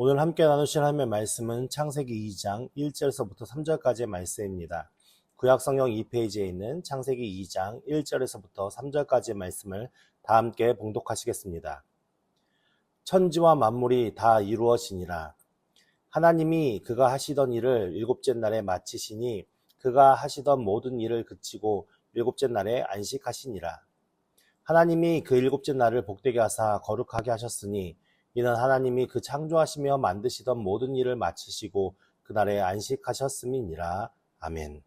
오늘 함께 나누실 하나님의 말씀은 창세기 2장 1절에서부터 3절까지의 말씀입니다. 구약성경 2페이지에 있는 창세기 2장 1절에서부터 3절까지의 말씀을 다 함께 봉독하시겠습니다. 천지와 만물이 다 이루어지니라. 하나님이 그가 하시던 일을 일곱째 날에 마치시니 그가 하시던 모든 일을 그치고 일곱째 날에 안식하시니라. 하나님이 그 일곱째 날을 복되게 하사 거룩하게 하셨으니 이는 하나님이 그 창조하시며 만드시던 모든 일을 마치시고 그날에 안식하셨음이니라. 아멘.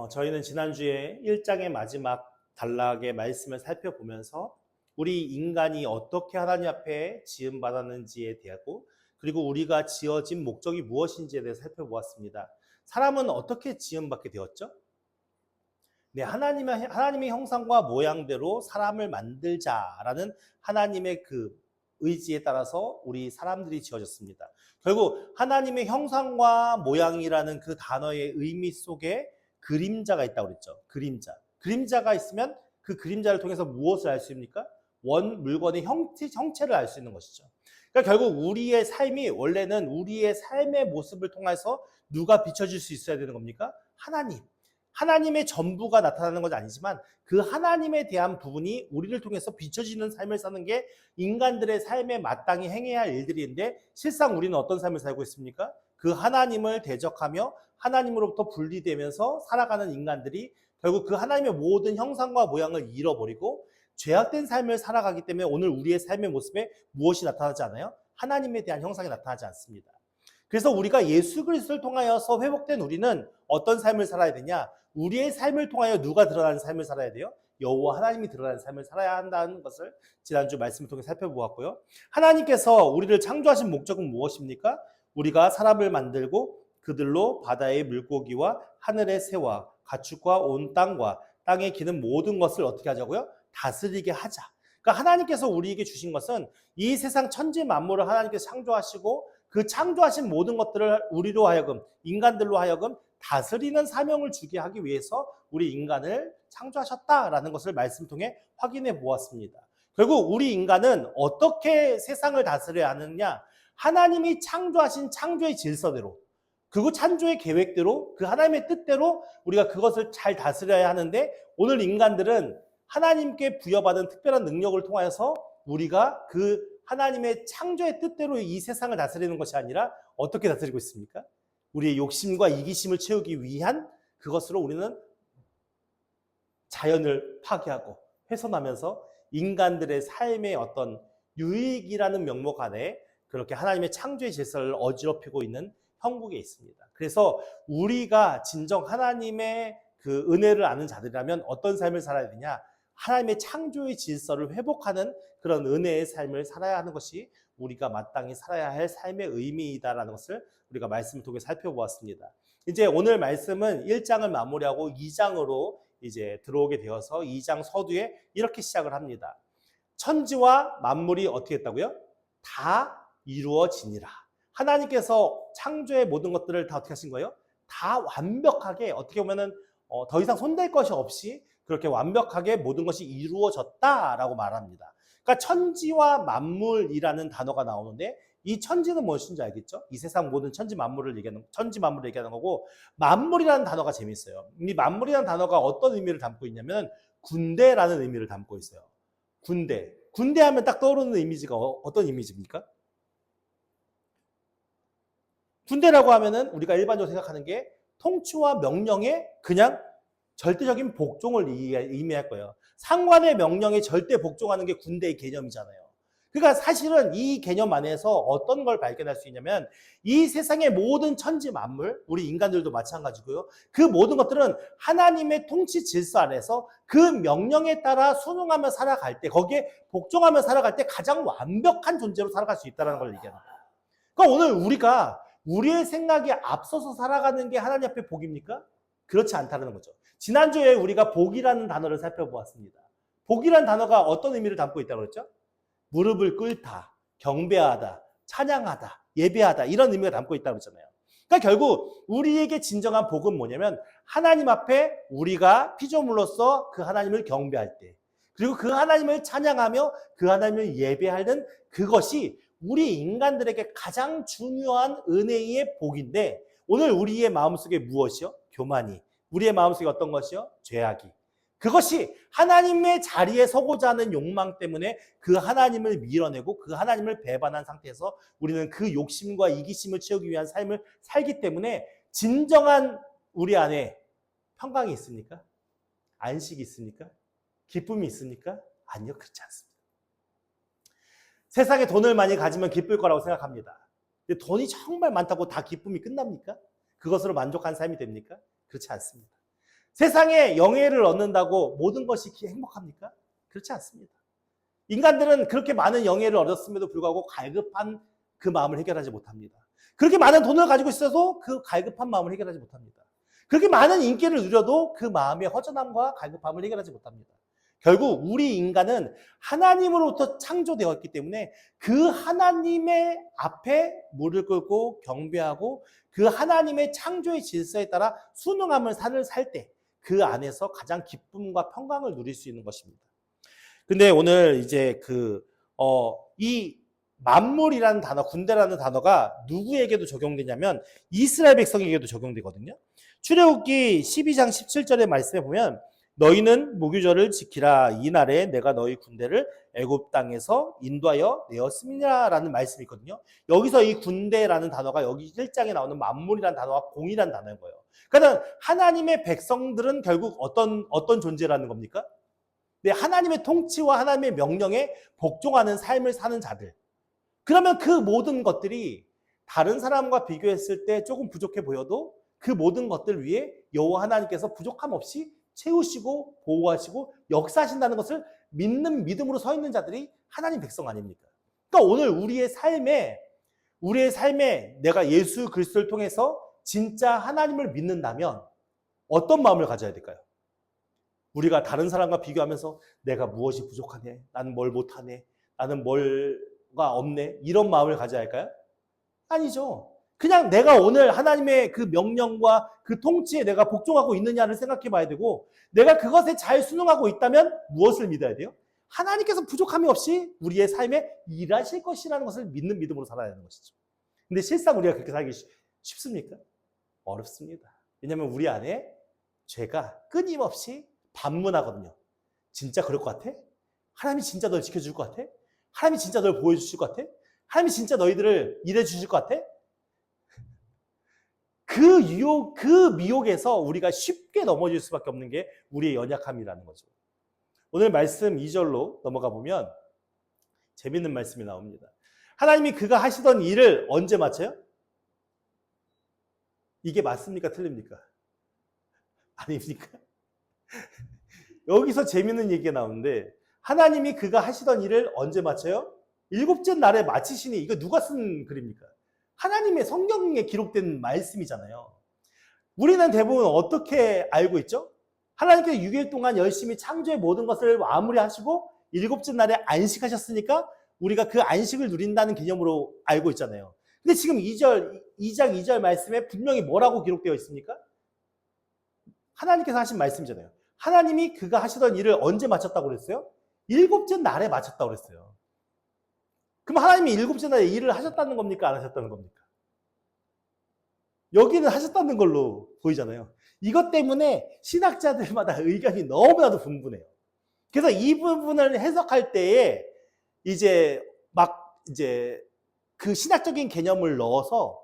저희는 지난주에 1장의 마지막 단락의 말씀을 살펴보면서 우리 인간이 어떻게 하나님 앞에 지음받았는지에 대하고 그리고 우리가 지어진 목적이 무엇인지에 대해 살펴보았습니다. 사람은 어떻게 지음받게 되었죠? 네, 하나님의 형상과 모양대로 사람을 만들자라는 하나님의 그 의지에 따라서 우리 사람들이 지어졌습니다. 결국 하나님의 형상과 모양이라는 그 단어의 의미 속에 그림자가 있다고 그랬죠. 그림자가 있으면 그 그림자를 통해서 무엇을 알 수 있습니까? 물건의 형체를 알 수 있는 것이죠. 그러니까 결국 우리의 삶이 원래는 우리의 삶의 모습을 통해서 누가 비춰질 수 있어야 되는 겁니까? 하나님의 전부가 나타나는 건 아니지만 그 하나님에 대한 부분이 우리를 통해서 비춰지는 삶을 사는 게 인간들의 삶에 마땅히 행해야 할 일들인데 실상 우리는 어떤 삶을 살고 있습니까? 그 하나님을 대적하며 하나님으로부터 분리되면서 살아가는 인간들이 결국 그 하나님의 모든 형상과 모양을 잃어버리고 죄악된 삶을 살아가기 때문에 오늘 우리의 삶의 모습에 무엇이 나타나지 않아요? 하나님에 대한 형상이 나타나지 않습니다. 그래서 우리가 예수 그리스도를 통하여서 회복된 우리는 어떤 삶을 살아야 되냐? 우리의 삶을 통하여 누가 드러나는 삶을 살아야 돼요? 여호와 하나님이 드러나는 삶을 살아야 한다는 것을 지난주 말씀을 통해 살펴보았고요. 하나님께서 우리를 창조하신 목적은 무엇입니까? 우리가 사람을 만들고 그들로 바다의 물고기와 하늘의 새와 가축과 온 땅과 땅에 기는 모든 것을 어떻게 하자고요? 다스리게 하자. 그러니까 하나님께서 우리에게 주신 것은 이 세상 천지 만물을 하나님께서 창조하시고 그 창조하신 모든 것들을 우리로 하여금 인간들로 하여금 다스리는 사명을 주게 하기 위해서 우리 인간을 창조하셨다라는 것을 말씀 통해 확인해 보았습니다. 결국 우리 인간은 어떻게 세상을 다스려야 하느냐? 하나님이 창조하신 창조의 질서대로 그리고 창조의 계획대로 그 하나님의 뜻대로 우리가 그것을 잘 다스려야 하는데 오늘 인간들은 하나님께 부여받은 특별한 능력을 통하여서 우리가 그 하나님의 창조의 뜻대로 이 세상을 다스리는 것이 아니라 어떻게 다스리고 있습니까? 우리의 욕심과 이기심을 채우기 위한 그것으로 우리는 자연을 파괴하고 훼손하면서 인간들의 삶의 어떤 유익이라는 명목 안에 그렇게 하나님의 창조의 질서를 어지럽히고 있는 형국에 있습니다. 그래서 우리가 진정 하나님의 그 은혜를 아는 자들이라면 어떤 삶을 살아야 되냐? 하나님의 창조의 질서를 회복하는 그런 은혜의 삶을 살아야 하는 것이 우리가 마땅히 살아야 할 삶의 의미이다라는 것을 우리가 말씀을 통해 살펴보았습니다. 이제 오늘 말씀은 1장을 마무리하고 2장으로 이제 들어오게 되어서 2장 서두에 이렇게 시작을 합니다. 천지와 만물이 어떻게 했다고요? 다 이루어지니라. 하나님께서 창조의 모든 것들을 다 어떻게 하신 거예요? 다 완벽하게 어떻게 보면은 더 이상 손댈 것이 없이 그렇게 완벽하게 모든 것이 이루어졌다라고 말합니다. 그러니까 천지와 만물이라는 단어가 나오는데 이 천지는 무엇인지 알겠죠? 이 세상 모든 천지 만물을 얘기하는 거고 만물이라는 단어가 재미있어요. 이 만물이라는 단어가 어떤 의미를 담고 있냐면 군대라는 의미를 담고 있어요. 군대 하면 딱 떠오르는 이미지가 어떤 이미지입니까? 군대라고 하면은 우리가 일반적으로 생각하는 게 통치와 명령에 그냥 절대적인 복종을 의미할 거예요. 상관의 명령에 절대 복종하는 게 군대의 개념이잖아요. 그러니까 사실은 이 개념 안에서 어떤 걸 발견할 수 있냐면 이 세상의 모든 천지 만물, 우리 인간들도 마찬가지고요. 그 모든 것들은 하나님의 통치 질서 안에서 그 명령에 따라 순응하며 살아갈 때, 거기에 복종하며 살아갈 때 가장 완벽한 존재로 살아갈 수 있다는 걸 얘기하는 거예요. 그러니까 오늘 우리가 우리의 생각에 앞서서 살아가는 게 하나님 앞에 복입니까? 그렇지 않다는 거죠. 지난주에 우리가 복이라는 단어를 살펴보았습니다. 복이라는 단어가 어떤 의미를 담고 있다고 그랬죠? 무릎을 꿇다, 경배하다, 찬양하다, 예배하다 이런 의미가 담고 있다고 그랬잖아요. 그러니까 결국 우리에게 진정한 복은 뭐냐면 하나님 앞에 우리가 피조물로서 그 하나님을 경배할 때, 그리고 그 하나님을 찬양하며 그 하나님을 예배하는 그것이 우리 인간들에게 가장 중요한 은혜의 복인데, 오늘 우리의 마음속에 무엇이요? 교만이. 우리의 마음속에 어떤 것이요? 죄악이. 그것이 하나님의 자리에 서고자 하는 욕망 때문에 그 하나님을 밀어내고 그 하나님을 배반한 상태에서 우리는 그 욕심과 이기심을 채우기 위한 삶을 살기 때문에 진정한 우리 안에 평강이 있습니까? 안식이 있습니까? 기쁨이 있습니까? 아니요, 그렇지 않습니다. 세상에 돈을 많이 가지면 기쁠 거라고 생각합니다. 근데 돈이 정말 많다고 다 기쁨이 끝납니까? 그것으로 만족한 삶이 됩니까? 그렇지 않습니다. 세상에 영예를 얻는다고 모든 것이 행복합니까? 그렇지 않습니다. 인간들은 그렇게 많은 영예를 얻었음에도 불구하고 갈급한 그 마음을 해결하지 못합니다. 그렇게 많은 돈을 가지고 있어도 그 갈급한 마음을 해결하지 못합니다. 그렇게 많은 인기를 누려도 그 마음의 허전함과 갈급함을 해결하지 못합니다. 결국 우리 인간은 하나님으로부터 창조되었기 때문에 그 하나님의 앞에 무릎 꿇고 경배하고 그 하나님의 창조의 질서에 따라 순응함을 살 때 그 안에서 가장 기쁨과 평강을 누릴 수 있는 것입니다. 근데 오늘 이제 이 만물이라는 단어, 군대라는 단어가 누구에게도 적용되냐면 이스라엘 백성에게도 적용되거든요. 출애굽기 12장 17절의 말씀에 보면 너희는 무교절을 지키라. 이날에 내가 너희 군대를 애굽 땅에서 인도하여 내었음이라라는 말씀이 있거든요. 여기서 이 군대라는 단어가 여기 1장에 나오는 만물이라는 단어와 공이라는 단어인 거예요. 그러니까 하나님의 백성들은 결국 어떤 존재라는 겁니까? 네, 하나님의 통치와 하나님의 명령에 복종하는 삶을 사는 자들. 그러면 그 모든 것들이 다른 사람과 비교했을 때 조금 부족해 보여도 그 모든 것들 위에 여호와 하나님께서 부족함 없이 채우시고 보호하시고 역사하신다는 것을 믿는 믿음으로 서 있는 자들이 하나님 백성 아닙니까? 그러니까 오늘 우리의 삶에 내가 예수 그리스도를 통해서 진짜 하나님을 믿는다면 어떤 마음을 가져야 될까요? 우리가 다른 사람과 비교하면서 내가 무엇이 부족하네, 나는 뭘 못하네, 나는 뭐가 없네, 이런 마음을 가져야 할까요? 아니죠. 그냥 내가 오늘 하나님의 그 명령과 그 통치에 내가 복종하고 있느냐를 생각해 봐야 되고, 내가 그것에 잘 순응하고 있다면 무엇을 믿어야 돼요? 하나님께서 부족함이 없이 우리의 삶에 일하실 것이라는 것을 믿는 믿음으로 살아야 하는 것이죠. 근데 실상 우리가 그렇게 살기 쉽습니까? 어렵습니다. 왜냐하면 우리 안에 죄가 끊임없이 반문하거든요. 진짜 그럴 것 같아? 하나님이 진짜 널 지켜줄 것 같아? 하나님이 진짜 널 보여주실 것 같아? 하나님이 진짜 너희들을 일해주실 것 같아? 그 미혹에서 우리가 쉽게 넘어질 수밖에 없는 게 우리의 연약함이라는 거죠. 오늘 말씀 2절로 넘어가 보면 재밌는 말씀이 나옵니다. 하나님이 그가 하시던 일을 언제 마쳐요? 이게 맞습니까? 틀립니까? 아닙니까? 여기서 재밌는 얘기가 나오는데 하나님이 그가 하시던 일을 언제 마쳐요? 일곱째 날에 마치시니. 이거 누가 쓴 글입니까? 하나님의 성경에 기록된 말씀이잖아요. 우리는 대부분 어떻게 알고 있죠? 하나님께서 6일 동안 열심히 창조의 모든 것을 마무리하시고 일곱째 날에 안식하셨으니까 우리가 그 안식을 누린다는 개념으로 알고 있잖아요. 근데 지금 2장 2절 말씀에 분명히 뭐라고 기록되어 있습니까? 하나님께서 하신 말씀이잖아요. 하나님이 그가 하시던 일을 언제 마쳤다고 그랬어요? 일곱째 날에 마쳤다고 그랬어요. 그럼 하나님이 일곱째 날에 일을 하셨다는 겁니까? 안 하셨다는 겁니까? 여기는 하셨다는 걸로 보이잖아요. 이것 때문에 신학자들마다 의견이 너무나도 분분해요. 그래서 이 부분을 해석할 때에 이제 그 신학적인 개념을 넣어서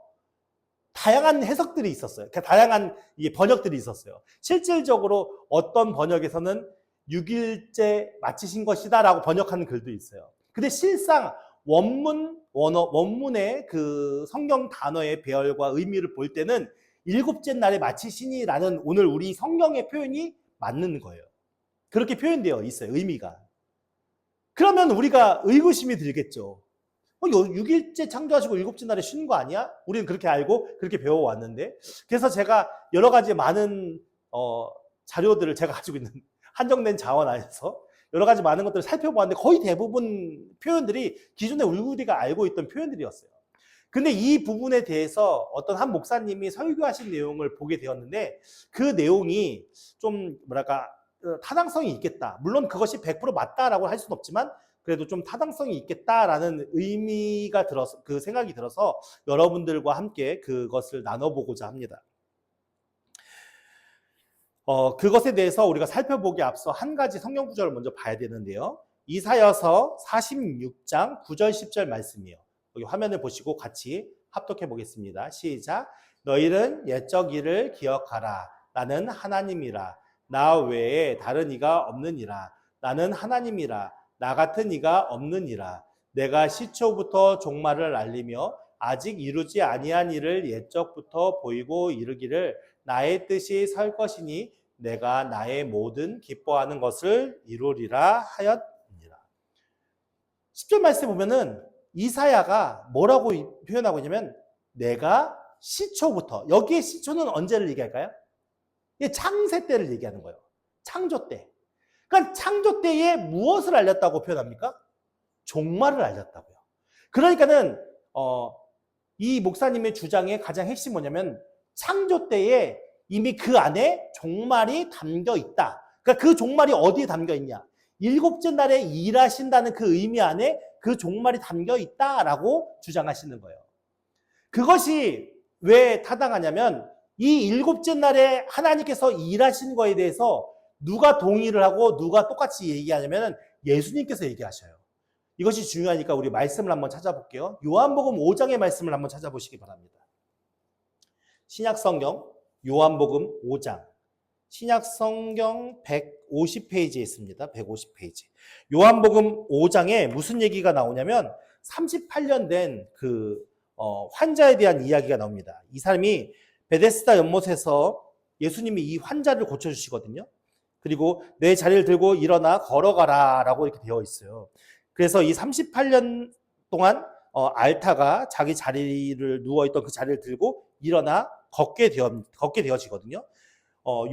다양한 해석들이 있었어요. 그러니까 다양한 번역들이 있었어요. 실질적으로 어떤 번역에서는 6일째 마치신 것이다 라고 번역하는 글도 있어요. 근데 실상 원문의 그 성경 단어의 배열과 의미를 볼 때는 일곱째 날에 마치시니라는 오늘 우리 성경의 표현이 맞는 거예요. 그렇게 표현되어 있어요, 의미가. 그러면 우리가 의구심이 들겠죠. 6일째 창조하시고 일곱째 날에 쉬는 거 아니야? 우리는 그렇게 알고 그렇게 배워왔는데. 그래서 제가 여러 가지 많은 자료들을 제가 가지고 있는 한정된 자원 안에서 여러 가지 많은 것들을 살펴보았는데 거의 대부분 표현들이 기존에 우리가 알고 있던 표현들이었어요. 근데 이 부분에 대해서 어떤 한 목사님이 설교하신 내용을 보게 되었는데 그 내용이 좀 뭐랄까 타당성이 있겠다. 물론 그것이 100% 맞다라고 할 수는 없지만 그래도 좀 타당성이 있겠다라는 의미가 들어서 그 생각이 들어서 여러분들과 함께 그것을 나눠보고자 합니다. 그것에 대해서 우리가 살펴보기 앞서 한 가지 성경 구절을 먼저 봐야 되는데요. 이사야서 46장 9절 10절 말씀이에요. 여기 화면을 보시고 같이 합독해 보겠습니다. 시작. 너희는 옛적 일을 기억하라. 나는 하나님이라. 나 외에 다른 이가 없느니라. 나는 하나님이라. 나 같은 이가 없느니라. 내가 시초부터 종말을 알리며 아직 이루지 아니한 일을 옛적부터 보이고 이르기를 나의 뜻이 설 것이니 내가 나의 모든 기뻐하는 것을 이루리라 하였느니라. 10절 말씀에 보면은 이사야가 뭐라고 표현하고 있냐면 내가 시초부터, 여기에 시초는 언제를 얘기할까요? 창세 때를 얘기하는 거예요. 창조 때. 그러니까 창조 때에 무엇을 알렸다고 표현합니까? 종말을 알렸다고요. 그러니까는 이 목사님의 주장의 가장 핵심이 뭐냐면 창조 때에 이미 그 안에 종말이 담겨 있다. 그러니까 그 종말이 어디에 담겨 있냐? 일곱째 날에 일하신다는 그 의미 안에 그 종말이 담겨 있다라고 주장하시는 거예요. 그것이 왜 타당하냐면 이 일곱째 날에 하나님께서 일하신 거에 대해서 누가 동의를 하고 누가 똑같이 얘기하냐면 예수님께서 얘기하셔요. 이것이 중요하니까 우리 말씀을 한번 찾아볼게요. 요한복음 5장의 말씀을 한번 찾아보시기 바랍니다. 신약성경 요한복음 5장. 신약성경 150페이지에 있습니다. 150페이지. 요한복음 5장에 무슨 얘기가 나오냐면 38년 된 환자에 대한 이야기가 나옵니다. 이 사람이 베데스다 연못에서 예수님이 이 환자를 고쳐주시거든요. 그리고 내 자리를 들고 일어나 걸어가라 라고 이렇게 되어 있어요. 그래서 이 38년 동안 알타가 자기 자리를 누워있던 그 자리를 들고 일어나 걷게 되어지거든요.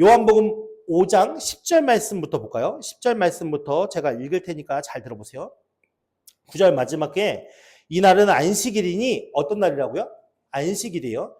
요한복음 5장 10절 말씀부터 볼까요? 10절 말씀부터 제가 읽을 테니까 잘 들어보세요. 9절 마지막에 이날은 안식일이니 어떤 날이라고요? 안식일이에요.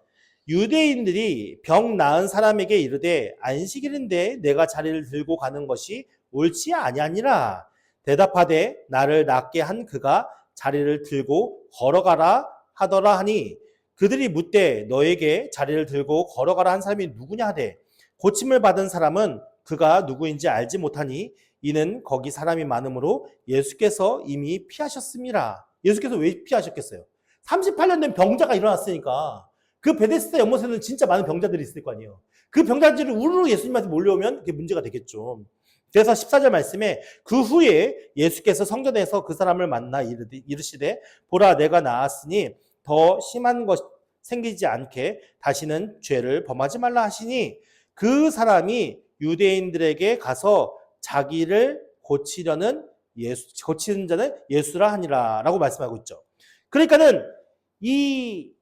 유대인들이 병 나은 사람에게 이르되 안식일인데 내가 자리를 들고 가는 것이 옳지 아니하니라. 대답하되 나를 낫게 한 그가 자리를 들고 걸어가라 하더라 하니 그들이 묻되 너에게 자리를 들고 걸어가라 한 사람이 누구냐 하되 고침을 받은 사람은 그가 누구인지 알지 못하니 이는 거기 사람이 많으므로 예수께서 이미 피하셨음이라. 예수께서 왜 피하셨겠어요? 38년 된 병자가 일어났으니까 그 베데스다 연못에는 진짜 많은 병자들이 있을 거 아니에요. 그 병자들이 우르르 예수님한테 몰려오면 그게 문제가 되겠죠. 그래서 14절 말씀에 그 후에 예수께서 성전에서 그 사람을 만나 이르시되 보라 내가 나았으니 더 심한 것 생기지 않게 다시는 죄를 범하지 말라 하시니 그 사람이 유대인들에게 가서 자기를 고치는 자는 예수라 하니라 라고 말씀하고 있죠. 그러니까는 이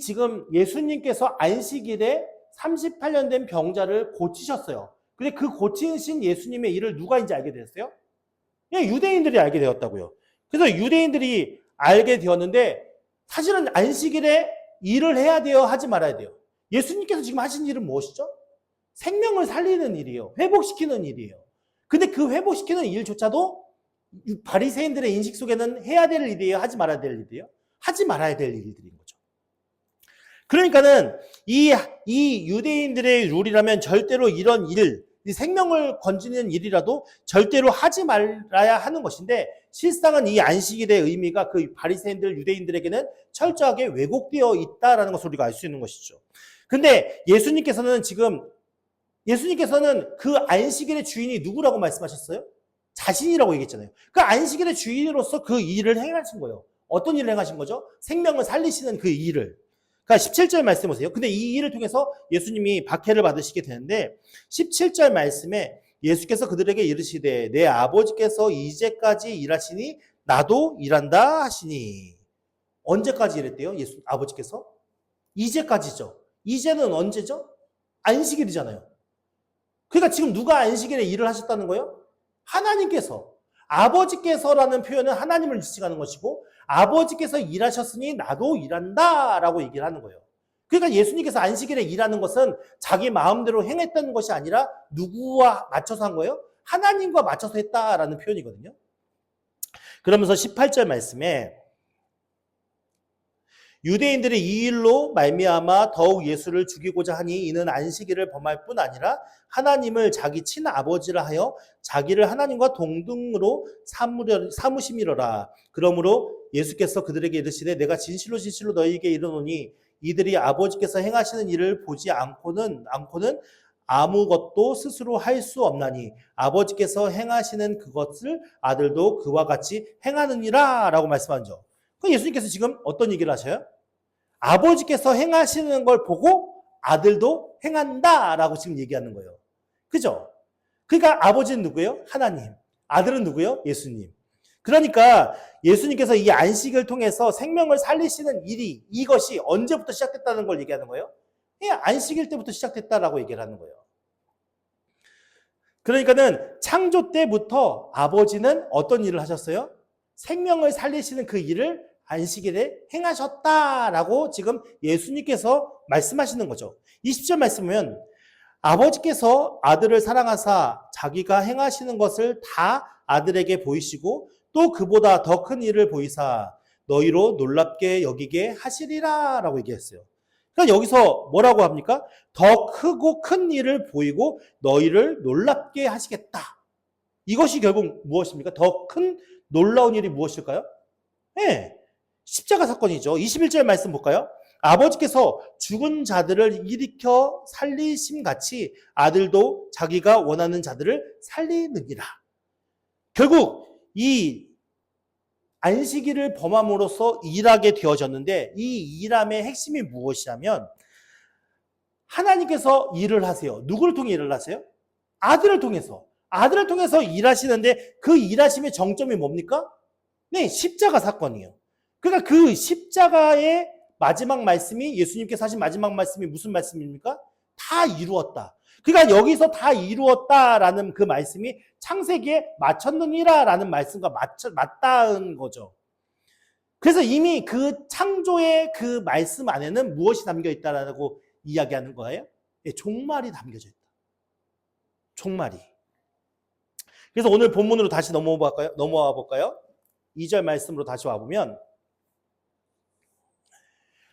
지금 예수님께서 안식일에 38년 된 병자를 고치셨어요. 근데 그 고치신 예수님의 일을 누가 이제 알게 되었어요? 그냥 유대인들이 알게 되었다고요. 그래서 유대인들이 알게 되었는데 사실은 안식일에 일을 해야 돼요? 하지 말아야 돼요? 예수님께서 지금 하신 일은 무엇이죠? 생명을 살리는 일이에요. 회복시키는 일이에요. 근데 그 회복시키는 일조차도 바리새인들의 인식 속에는 해야 될 일이에요? 하지 말아야 될 일이에요? 하지 말아야 될 일들인 거죠. 그러니까는 이 유대인들의 룰이라면 절대로 이런 일, 이 생명을 건지는 일이라도 절대로 하지 말아야 하는 것인데 실상은 이 안식일의 의미가 그 바리새인들 유대인들에게는 철저하게 왜곡되어 있다라는 것을 우리가 알 수 있는 것이죠. 근데 예수님께서는 그 안식일의 주인이 누구라고 말씀하셨어요? 자신이라고 얘기했잖아요. 그 안식일의 주인으로서 그 일을 행하신 거예요. 어떤 일을 행하신 거죠? 생명을 살리시는 그 일을. 그러니까 17절 말씀 보세요. 근데 이 일을 통해서 예수님이 박해를 받으시게 되는데 17절 말씀에 예수께서 그들에게 이르시되 내 아버지께서 이제까지 일하시니 나도 일한다 하시니. 언제까지 일했대요? 아버지께서? 이제까지죠. 이제는 언제죠? 안식일이잖아요. 그러니까 지금 누가 안식일에 일을 하셨다는 거예요? 하나님께서. 아버지께서라는 표현은 하나님을 지칭하는 것이고 아버지께서 일하셨으니 나도 일한다라고 얘기를 하는 거예요. 그러니까 예수님께서 안식일에 일하는 것은 자기 마음대로 행했던 것이 아니라 누구와 맞춰서 한 거예요? 하나님과 맞춰서 했다라는 표현이거든요. 그러면서 18절 말씀에 유대인들이 이 일로 말미암아 더욱 예수를 죽이고자 하니 이는 안식일을 범할 뿐 아니라 하나님을 자기 친아버지라 하여 자기를 하나님과 동등으로 삼으심이로라. 그러므로 예수께서 그들에게 이르시되 내가 진실로 진실로 너희에게 이르노니 이들이 아버지께서 행하시는 일을 보지 않고는 아무것도 스스로 할 수 없나니 아버지께서 행하시는 그것을 아들도 그와 같이 행하느니라 라고 말씀하죠. 그 예수님께서 지금 어떤 얘기를 하셔요? 아버지께서 행하시는 걸 보고 아들도 행한다라고 지금 얘기하는 거예요. 그죠? 그러니까 아버지는 누구예요? 하나님. 아들은 누구예요? 예수님. 그러니까 예수님께서 이 안식을 통해서 생명을 살리시는 일이 이것이 언제부터 시작됐다는 걸 얘기하는 거예요? 안식일 때부터 시작됐다라고 얘기를 하는 거예요. 그러니까는 창조 때부터 아버지는 어떤 일을 하셨어요? 생명을 살리시는 그 일을 안식일에 행하셨다라고 지금 예수님께서 말씀하시는 거죠. 20절 말씀은 아버지께서 아들을 사랑하사 자기가 행하시는 것을 다 아들에게 보이시고 또 그보다 더 큰 일을 보이사 너희로 놀랍게 여기게 하시리라 라고 얘기했어요. 그러니까 여기서 뭐라고 합니까? 더 크고 큰 일을 보이고 너희를 놀랍게 하시겠다. 이것이 결국 무엇입니까? 더 큰 놀라운 일이 무엇일까요? 네, 십자가 사건이죠. 21절 말씀 볼까요? 아버지께서 죽은 자들을 일으켜 살리심 같이 아들도 자기가 원하는 자들을 살리느니라. 결국 이 안식일을 범함으로써 일하게 되어졌는데 이 일함의 핵심이 무엇이냐면 하나님께서 일을 하세요. 누구를 통해 일을 하세요? 아들을 통해서. 아들을 통해서 일하시는데 그 일하심의 정점이 뭡니까? 네, 십자가 사건이에요. 그러니까 그 십자가의 마지막 말씀이 예수님께서 하신 마지막 말씀이 무슨 말씀입니까? 다 이루었다. 그러니까 여기서 다 이루었다라는 그 말씀이 창세기에 마쳤느니라라는 말씀과 맞닿은 거죠. 그래서 이미 그 창조의 그 말씀 안에는 무엇이 담겨 있다라고 이야기하는 거예요? 네, 종말이 담겨져 있다. 종말이. 그래서 오늘 본문으로 다시 넘어와 볼까요? 2절 말씀으로 다시 와보면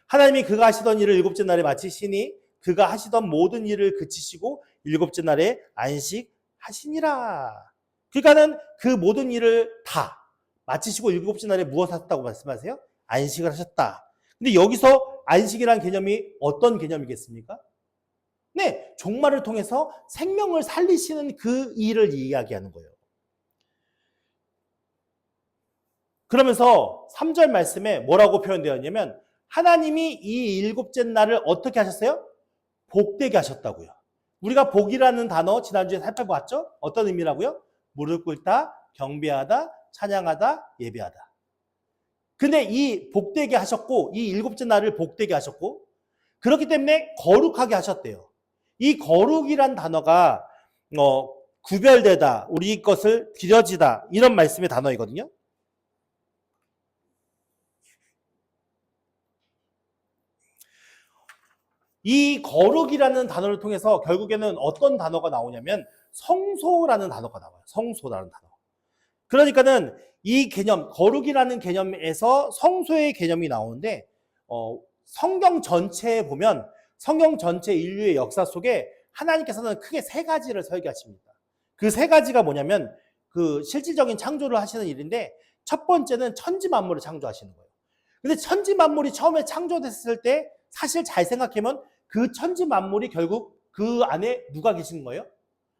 하나님이 그가 하시던 일을 일곱째 날에 마치시니 그가 하시던 모든 일을 그치시고 일곱째 날에 안식하시니라. 그러니까는 그 모든 일을 다 마치시고 일곱째 날에 무엇을 하셨다고 말씀하세요? 안식을 하셨다. 근데 여기서 안식이라는 개념이 어떤 개념이겠습니까? 네, 종말을 통해서 생명을 살리시는 그 일을 이야기하는 거예요. 그러면서 3절 말씀에 뭐라고 표현되어 있냐면 하나님이 이 일곱째 날을 어떻게 하셨어요? 복되게 하셨다고요. 우리가 복이라는 단어 지난주에 살펴봤죠? 어떤 의미라고요? 무릎 꿇다, 경배하다, 찬양하다, 예배하다. 근데 이 복되게 하셨고 이 일곱째 날을 복되게 하셨고 그렇기 때문에 거룩하게 하셨대요. 이 거룩이란 단어가 구별되다, 우리 것을 기려지다 이런 말씀의 단어이거든요. 이 거룩이라는 단어를 통해서 결국에는 어떤 단어가 나오냐면 성소라는 단어가 나와요. 성소라는 단어. 그러니까는 이 개념, 거룩이라는 개념에서 성소의 개념이 나오는데 성경 전체에 보면 성경 전체 인류의 역사 속에 하나님께서는 크게 세 가지를 설계하십니다. 그 세 가지가 뭐냐면 그 실질적인 창조를 하시는 일인데 첫 번째는 천지 만물을 창조하시는 거예요. 근데 천지 만물이 처음에 창조됐을 때 사실 잘 생각하면 그 천지 만물이 결국 그 안에 누가 계시는 거예요?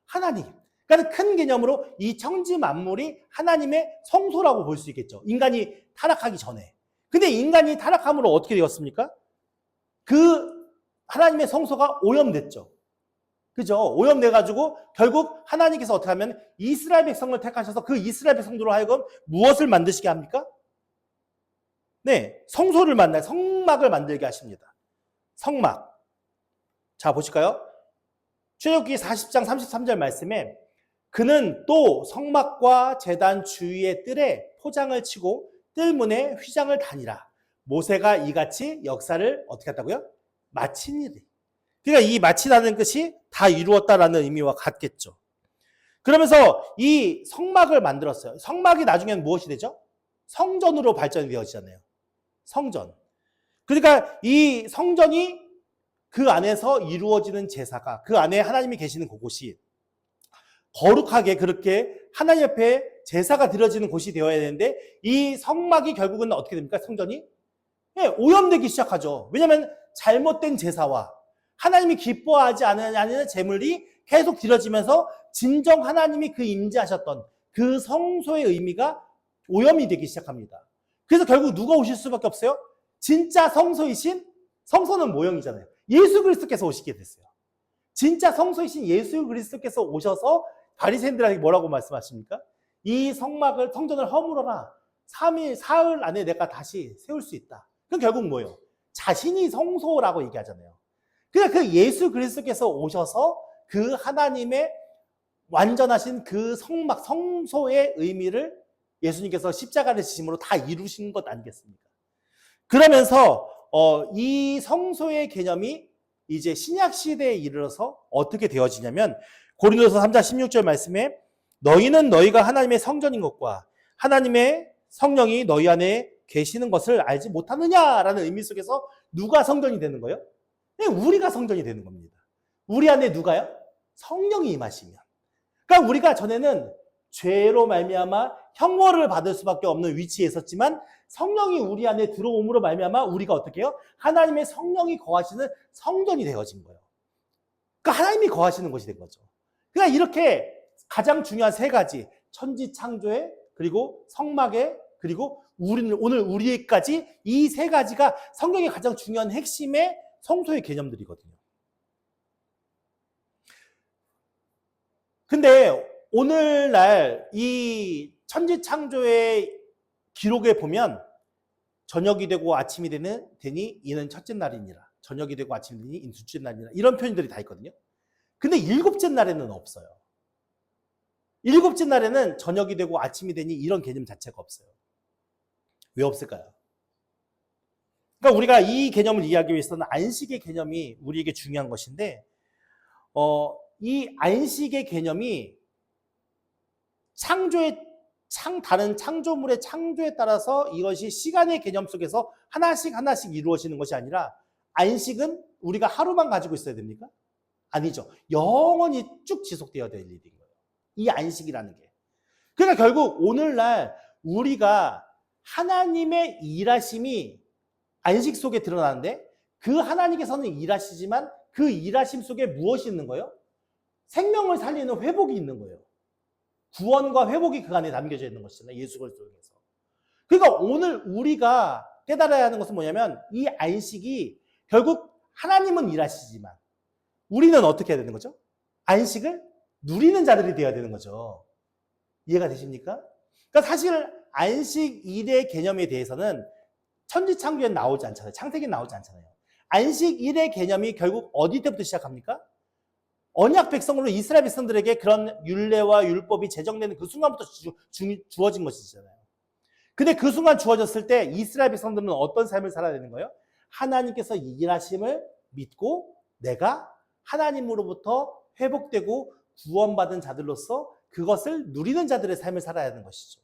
하나님. 그러니까 큰 개념으로 이 천지 만물이 하나님의 성소라고 볼 수 있겠죠. 인간이 타락하기 전에. 근데 인간이 타락함으로 어떻게 되었습니까? 그 하나님의 성소가 오염됐죠. 그죠? 오염돼가지고 결국 하나님께서 어떻게 하면 이스라엘 백성을 택하셔서 그 이스라엘 백성들로 하여금 무엇을 만드시게 합니까? 네, 성막을 만들게 하십니다. 성막. 자, 보실까요? 출애굽기 40장 33절 말씀에 그는 또 성막과 제단 주위의 뜰에 포장을 치고 뜰문에 휘장을 다니라. 모세가 이같이 역사를 어떻게 했다고요? 마치니라. 그러니까 이 마치다는 뜻이 다 이루었다라는 의미와 같겠죠. 그러면서 이 성막을 만들었어요. 성막이 나중에는 무엇이 되죠? 성전으로 발전이 되어지잖아요. 성전. 그러니까 이 성전이 그 안에서 이루어지는 제사가, 그 안에 하나님이 계시는 그곳이 거룩하게 그렇게 하나님 앞에 제사가 드려지는 곳이 되어야 되는데, 이 성막이 결국은 어떻게 됩니까? 성전이 오염되기 시작하죠. 왜냐하면 잘못된 제사와 하나님이 기뻐하지 않는 제물이 계속 드려지면서 진정 하나님이 그 임재하셨던 그 성소의 의미가 오염이 되기 시작합니다. 그래서 결국 누가 오실 수밖에 없어요? 진짜 성소이신, 성소는 모형이잖아요. 예수 그리스도께서 오시게 됐어요. 진짜 성소이신 예수 그리스도께서 오셔서 바리새인들에게 뭐라고 말씀하십니까? 이 성막을, 성전을 허물어라. 3일, 사흘 안에 내가 다시 세울 수 있다. 그럼 결국 뭐예요? 자신이 성소라고 얘기하잖아요. 그러니까 그 예수 그리스도께서 오셔서 그 하나님의 완전하신 그 성막, 성소의 의미를 예수님께서 십자가를 지심으로 다 이루신 것 아니겠습니까? 그러면서 이 성소의 개념이 이제 신약 시대에 이르러서 어떻게 되어지냐면, 고린도서 3장 16절 말씀에 너희는 너희가 하나님의 성전인 것과 하나님의 성령이 너희 안에 계시는 것을 알지 못하느냐라는 의미 속에서 누가 성전이 되는 거예요? 네, 우리가 성전이 되는 겁니다. 우리 안에 누가요? 성령이 임하시면. 그러니까 우리가 전에는 죄로 말미암아 형벌을 받을 수밖에 없는 위치에 있었지만, 성령이 우리 안에 들어옴으로 말미암아 우리가 어떻게 해요? 하나님의 성령이 거하시는 성전이 되어진 거예요. 그러니까 하나님이 거하시는 곳이 된 거죠. 그러니까 이렇게 가장 중요한 세 가지, 천지 창조에, 그리고 성막에, 그리고 오늘 우리에까지, 이 세 가지가 성경의 가장 중요한 핵심의 성소의 개념들이거든요. 근데 오늘날 이 천지 창조의 기록에 보면 저녁이 되고 아침이 되니 이는 첫째 날이니라. 저녁이 되고 아침이 되니 이는 둘째 날이니라. 이런 표현들이 다 있거든요. 근데 일곱째 날에는 없어요. 일곱째 날에는 저녁이 되고 아침이 되니 이런 개념 자체가 없어요. 왜 없을까요? 그러니까 우리가 이 개념을 이해하기 위해서는 안식의 개념이 우리에게 중요한 것인데, 이 안식의 개념이 다른 창조물의 창조에 따라서 이것이 시간의 개념 속에서 하나씩 이루어지는 것이 아니라, 안식은 우리가 하루만 가지고 있어야 됩니까? 아니죠. 영원히 쭉 지속되어야 될 일인 거예요. 이 안식이라는 게. 그러니까 결국 오늘날 우리가 하나님의 일하심이 안식 속에 드러나는데, 그 하나님께서는 일하시지만 그 일하심 속에 무엇이 있는 거예요? 생명을 살리는 회복이 있는 거예요. 구원과 회복이 그 안에 담겨져 있는 것이잖아요. 예수 그리스도를 통해서. 그러니까 오늘 우리가 깨달아야 하는 것은 뭐냐면, 이 안식이 결국 하나님은 일하시지만 우리는 어떻게 해야 되는 거죠? 안식을 누리는 자들이 되어야 되는 거죠. 이해가 되십니까? 그러니까 사실 안식 일의 개념에 대해서는 천지창조에 나오지 않잖아요. 창세기에 나오지 않잖아요. 안식 일의 개념이 결국 어디 때부터 시작합니까? 언약 백성으로 이스라엘 백성들에게 그런 율례와 율법이 제정되는 그 순간부터 주어진 것이잖아요. 근데 그 순간 주어졌을 때 이스라엘 백성들은 어떤 삶을 살아야 되는 거예요? 하나님께서 일하심을 믿고 내가 하나님으로부터 회복되고 구원받은 자들로서 그것을 누리는 자들의 삶을 살아야 하는 것이죠.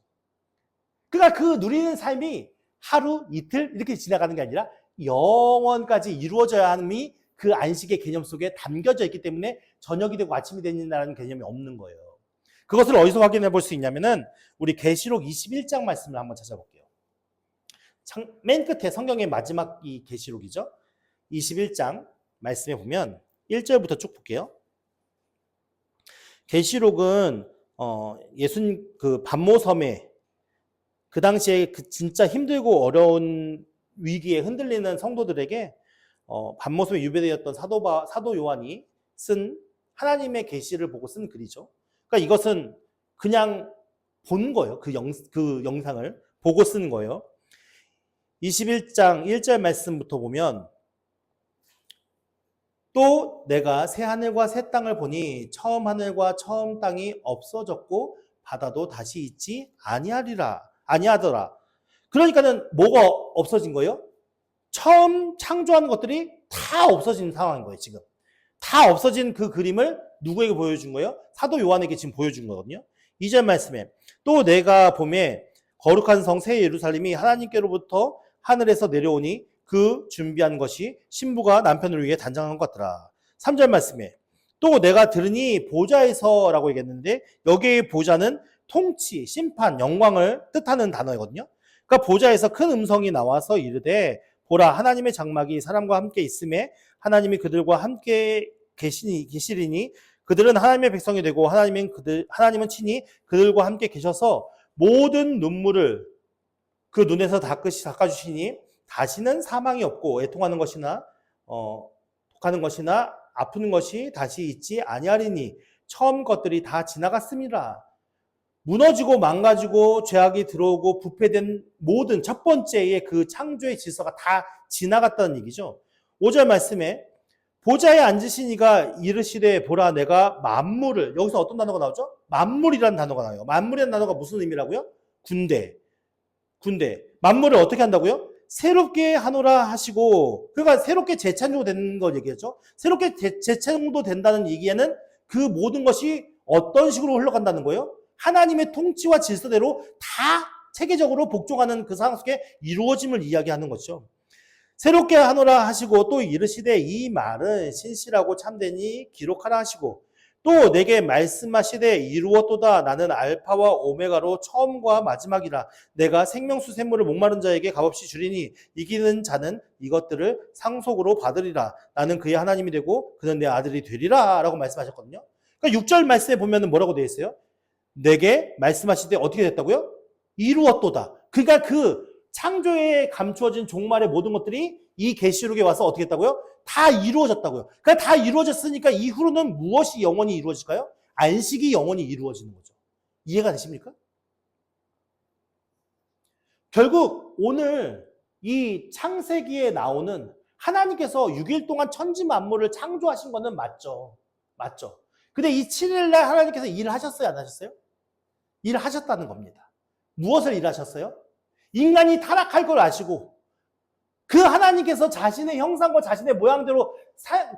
그러니까 그 누리는 삶이 하루, 이틀 이렇게 지나가는 게 아니라 영원까지 이루어져야 함이 그 안식의 개념 속에 담겨져 있기 때문에 저녁이 되고 아침이 되는다는 개념이 없는 거예요. 그것을 어디서 확인해 볼 수 있냐면은 우리 계시록 21장 말씀을 한번 찾아볼게요. 맨 끝에 성경의 마지막 이 계시록이죠. 21장 말씀에 보면 1절부터 쭉 볼게요. 계시록은 예수님 그 반모섬에 그 당시에 그 진짜 힘들고 어려운 위기에 흔들리는 성도들에게 반모섬에 유배되었던 사도 요한이 쓴 하나님의 계시를 보고 쓴 글이죠. 그러니까 이것은 그냥 본 거예요. 그 영상을 보고 쓴 거예요. 21장 1절 말씀부터 보면 또 내가 새 하늘과 새 땅을 보니 처음 하늘과 처음 땅이 없어졌고 바다도 다시 있지 아니하더라. 그러니까는 뭐가 없어진 거예요? 처음 창조한 것들이 다 없어진 상황인 거예요, 지금. 다 없어진 그 그림을 누구에게 보여준 거예요? 사도 요한에게 지금 보여준 거거든요. 2절 말씀에 또 내가 보매 거룩한 성 새 예루살렘이 하나님께로부터 하늘에서 내려오니 그 준비한 것이 신부가 남편을 위해 단장한 것 같더라. 3절 말씀에 또 내가 들으니 보좌에서라고 얘기했는데 여기의 보좌는 통치, 심판, 영광을 뜻하는 단어거든요. 그러니까 보좌에서 큰 음성이 나와서 이르되 보라 하나님의 장막이 사람과 함께 있음에 하나님이 그들과 함께 계시리니 그들은 하나님의 백성이 되고 하나님은 친히 그들과 함께 계셔서 모든 눈물을 그 눈에서 닦아주시니 다시는 사망이 없고 애통하는 것이나 독하는 것이나 아프는 것이 다시 있지 아니하리니 처음 것들이 다 지나갔습니다. 무너지고 망가지고 죄악이 들어오고 부패된 모든 첫 번째의 그 창조의 질서가 다 지나갔다는 얘기죠. 5절 말씀에 보좌에 앉으신 이가 이르시되 보라 내가 만물을, 여기서 어떤 단어가 나오죠? 만물이라는 단어가 나와요. 만물이라는 단어가 무슨 의미라고요? 군대. 만물을 어떻게 한다고요? 새롭게 하노라 하시고, 그러니까 새롭게 재창조되는 걸 얘기했죠. 새롭게 재창조된다는 얘기에는 그 모든 것이 어떤 식으로 흘러간다는 거예요? 하나님의 통치와 질서대로 다 체계적으로 복종하는 그 상황 속에 이루어짐을 이야기하는 것이죠. 새롭게 하노라 하시고 또 이르시되 이 말은 신실하고 참되니 기록하라 하시고 또 내게 말씀하시되 이루었도다 나는 알파와 오메가로 처음과 마지막이라 내가 생명수 샘물을 목마른 자에게 값없이 주리니 이기는 자는 이것들을 상속으로 받으리라 나는 그의 하나님이 되고 그는 내 아들이 되리라 라고 말씀하셨거든요. 그러니까 6절 말씀에 보면 뭐라고 되어 있어요? 내게 말씀하시되 어떻게 됐다고요? 이루었도다. 그러니까 그 창조에 감추어진 종말의 모든 것들이 이 계시록에 와서 어떻게 했다고요? 다 이루어졌다고요. 그러니까 다 이루어졌으니까 이후로는 무엇이 영원히 이루어질까요? 안식이 영원히 이루어지는 거죠. 이해가 되십니까? 결국 오늘 이 창세기에 나오는 하나님께서 6일 동안 천지 만물을 창조하신 거는 맞죠. 맞죠. 근데 이 7일 날 하나님께서 일을 하셨어요? 안 하셨어요? 일을 하셨다는 겁니다. 무엇을 일하셨어요? 인간이 타락할 걸 아시고 그 하나님께서 자신의 형상과 자신의 모양대로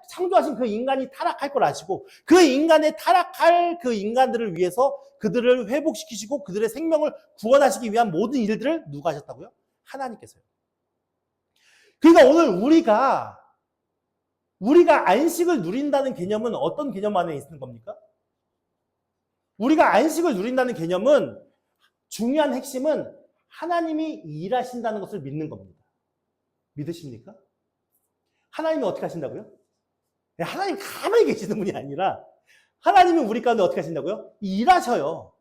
창조하신 그 인간이 타락할 걸 아시고 그 인간의 타락할 그 인간들을 위해서 그들을 회복시키시고 그들의 생명을 구원하시기 위한 모든 일들을 누가 하셨다고요? 하나님께서요. 그러니까 오늘 우리가 안식을 누린다는 개념은 어떤 개념 안에 있는 겁니까? 우리가 안식을 누린다는 개념은 중요한 핵심은 하나님이 일하신다는 것을 믿는 겁니다. 믿으십니까? 하나님이 어떻게 하신다고요? 하나님 가만히 계시는 분이 아니라 하나님이 우리 가운데 어떻게 하신다고요? 일하셔요.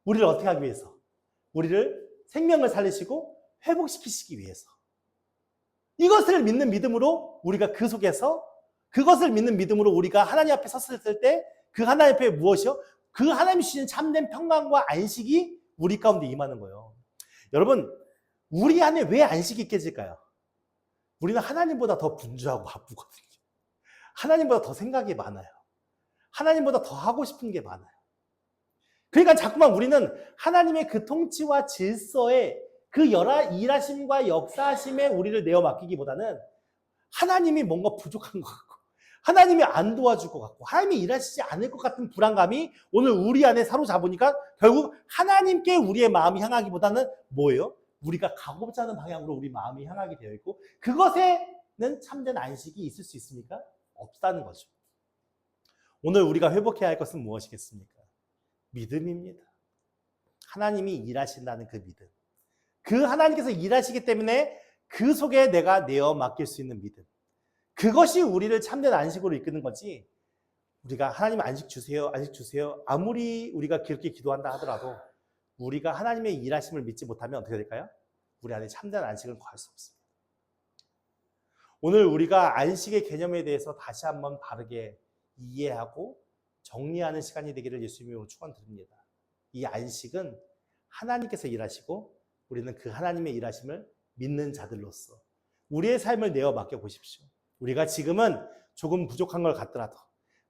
우리를 어떻게 하기 위해서? 우리를 생명을 살리시고 회복시키시기 위해서. 이것을 믿는 믿음으로 우리가 그 속에서 그것을 믿는 믿음으로 우리가 하나님 앞에 섰을 때 그 하나님 앞에 무엇이요? 그 하나님이 주시는 참된 평강과 안식이 우리 가운데 임하는 거예요. 여러분, 우리 안에 왜 안식이 깨질까요? 우리는 하나님보다 더 분주하고 바쁘거든요. 하나님보다 더 생각이 많아요. 하나님보다 더 하고 싶은 게 많아요. 그러니까 자꾸만 우리는 하나님의 그 통치와 질서에 그 일하심과 역사하심에 우리를 내어 맡기기보다는 하나님이 뭔가 부족한 것 같고 하나님이 안 도와줄 것 같고 하나님이 일하시지 않을 것 같은 불안감이 오늘 우리 안에 사로잡으니까 결국 하나님께 우리의 마음이 향하기보다는 뭐예요? 우리가 가고자 하는 방향으로 우리 마음이 향하게 되어 있고 그것에는 참된 안식이 있을 수 있습니까? 없다는 거죠. 오늘 우리가 회복해야 할 것은 무엇이겠습니까? 믿음입니다. 하나님이 일하신다는 그 믿음. 그 하나님께서 일하시기 때문에 그 속에 내가 내어 맡길 수 있는 믿음. 그것이 우리를 참된 안식으로 이끄는 거지. 우리가 하나님 안식 주세요, 안식 주세요. 아무리 우리가 그렇게 기도한다 하더라도 우리가 하나님의 일하심을 믿지 못하면 어떻게 될까요? 우리 안에 참된 안식을 구할 수 없습니다. 오늘 우리가 안식의 개념에 대해서 다시 한번 바르게 이해하고 정리하는 시간이 되기를 예수님으로 축원드립니다. 이 안식은 하나님께서 일하시고 우리는 그 하나님의 일하심을 믿는 자들로서 우리의 삶을 내어 맡겨 보십시오. 우리가 지금은 조금 부족한 걸 갖더라도,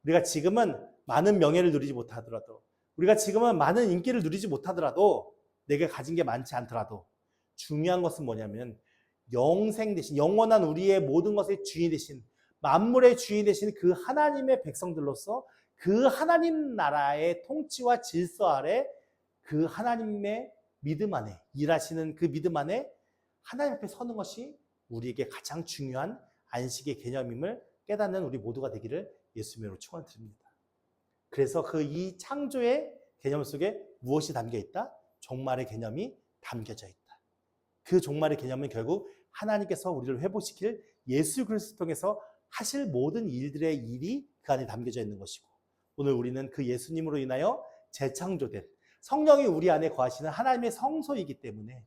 우리가 지금은 많은 명예를 누리지 못하더라도, 우리가 지금은 많은 인기를 누리지 못하더라도, 내가 가진 게 많지 않더라도 중요한 것은 뭐냐면 영생 대신 영원한 우리의 모든 것의 주인 대신 만물의 주인 대신 그 하나님의 백성들로서 그 하나님 나라의 통치와 질서 아래 그 하나님의 믿음 안에 일하시는 그 믿음 안에 하나님 앞에 서는 것이 우리에게 가장 중요한 안식의 개념임을 깨닫는 우리 모두가 되기를 예수님으로 축원드립니다. 그래서 그 이 창조의 개념 속에 무엇이 담겨 있다? 종말의 개념이 담겨져 있다. 그 종말의 개념은 결국 하나님께서 우리를 회복시킬 예수 그리스도 통해서 하실 모든 일들의 일이 그 안에 담겨져 있는 것이고, 오늘 우리는 그 예수님으로 인하여 재창조된 성령이 우리 안에 거하시는 하나님의 성소이기 때문에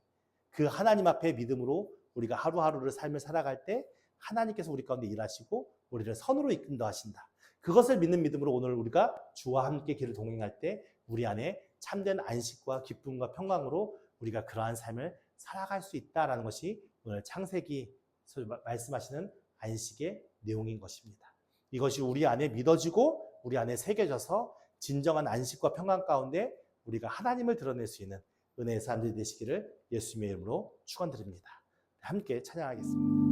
그 하나님 앞에 믿음으로 우리가 하루하루를 삶을 살아갈 때 하나님께서 우리 가운데 일하시고 우리를 선으로 이끈다 하신다. 그것을 믿는 믿음으로 오늘 우리가 주와 함께 길을 동행할 때 우리 안에 참된 안식과 기쁨과 평강으로 우리가 그러한 삶을 살아갈 수 있다라는 것이 오늘 창세기에서 말씀하시는 안식의 내용인 것입니다. 이것이 우리 안에 믿어지고 우리 안에 새겨져서 진정한 안식과 평강 가운데 우리가 하나님을 드러낼 수 있는 은혜의 사람들이 되시기를 예수님의 이름으로 축원드립니다. 함께 찬양하겠습니다.